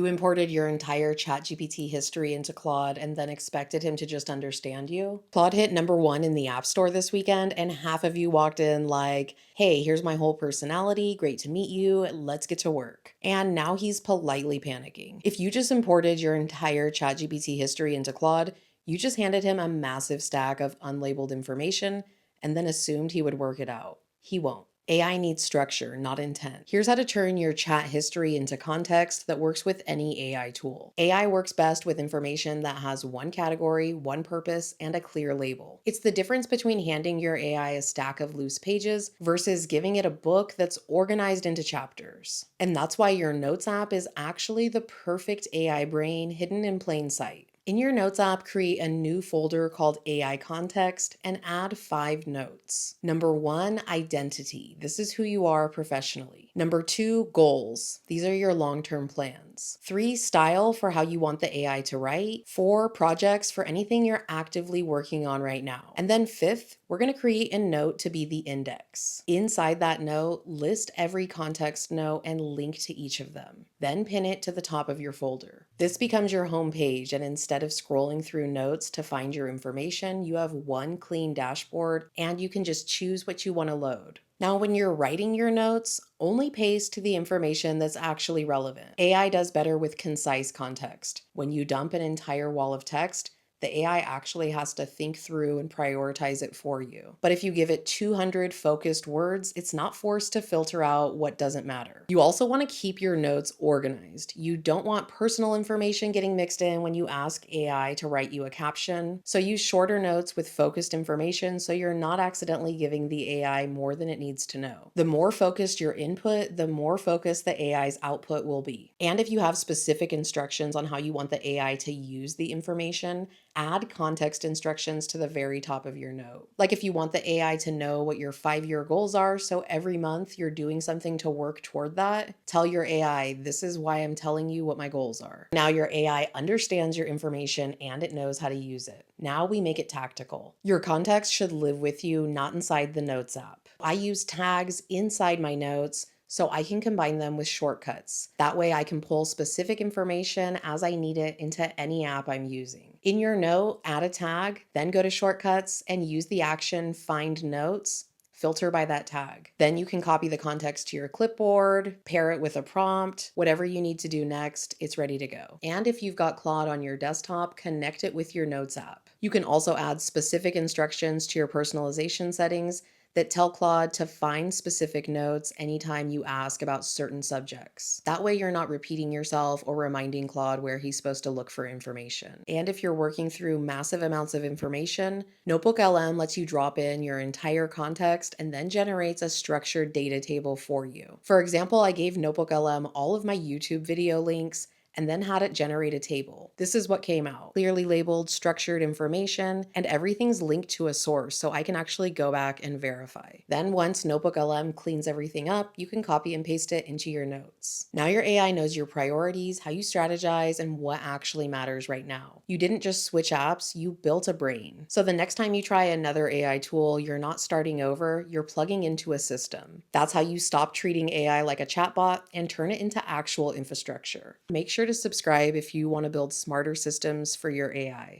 You imported your entire ChatGPT history into Claude and then expected him to just understand you? Claude hit #1 in the App Store this weekend, and half of you walked in like, hey, here's my whole personality, great to meet you, let's get to work. And now he's politely panicking. If you just imported your entire ChatGPT history into Claude, you just handed him a massive stack of unlabeled information and then assumed he would work it out. He won't. AI needs structure, not intent. Here's how to turn your chat history into context that works with any AI tool. AI works best with information that has one category, one purpose, and a clear label. It's the difference between handing your AI a stack of loose pages versus giving it a book that's organized into chapters. And that's why your Notes app is actually the perfect AI brain hidden in plain sight. In your Notes app, create a new folder called AI Context and add 5 notes. #1, identity. This is who you are professionally. #2, goals. These are your long-term plans. 3, style for how you want the AI to write. 4, projects for anything you're actively working on right now. And then 5th, we're going to create a note to be the index. Inside that note, list every context note and link to each of them. Then pin it to the top of your folder. This becomes your home page, and instead of scrolling through notes to find your information, you have one clean dashboard and you can just choose what you want to load. Now, when you're writing your notes, only paste the information that's actually relevant. AI does better with concise context. When you dump an entire wall of text, the AI actually has to think through and prioritize it for you. But if you give it 200 focused words, it's not forced to filter out what doesn't matter. You also want to keep your notes organized. You don't want personal information getting mixed in when you ask AI to write you a caption. So use shorter notes with focused information so you're not accidentally giving the AI more than it needs to know. The more focused your input, the more focused the AI's output will be. And if you have specific instructions on how you want the AI to use the information, add context instructions to the very top of your note. Like if you want the AI to know what your 5-year goals are, so every month you're doing something to work toward that, tell your AI, this is why I'm telling you what my goals are. Now your AI understands your information and it knows how to use it. Now we make it tactical. Your context should live with you, not inside the Notes app. I use tags inside my notes so I can combine them with shortcuts. That way I can pull specific information as I need it into any app I'm using. In your note, add a tag, then go to shortcuts and use the action Find Notes, filter by that tag. Then you can copy the context to your clipboard, pair it with a prompt, whatever you need to do next, it's ready to go. And if you've got Claude on your desktop, connect it with your Notes app. You can also add specific instructions to your personalization settings that tell Claude to find specific notes anytime you ask about certain subjects. That way you're not repeating yourself or reminding Claude where he's supposed to look for information. And if you're working through massive amounts of information, NotebookLM lets you drop in your entire context and then generates a structured data table for you. For example, I gave NotebookLM all of my YouTube video links and then had it generate a table. This is what came out. Clearly labeled, structured information, and everything's linked to a source, so I can actually go back and verify. Then once NotebookLM cleans everything up, you can copy and paste it into your notes. Now your AI knows your priorities, how you strategize, and what actually matters right now. You didn't just switch apps, you built a brain. So the next time you try another AI tool, you're not starting over, you're plugging into a system. That's how you stop treating AI like a chatbot and turn it into actual infrastructure. Make sure to subscribe if you want to build smarter systems for your AI.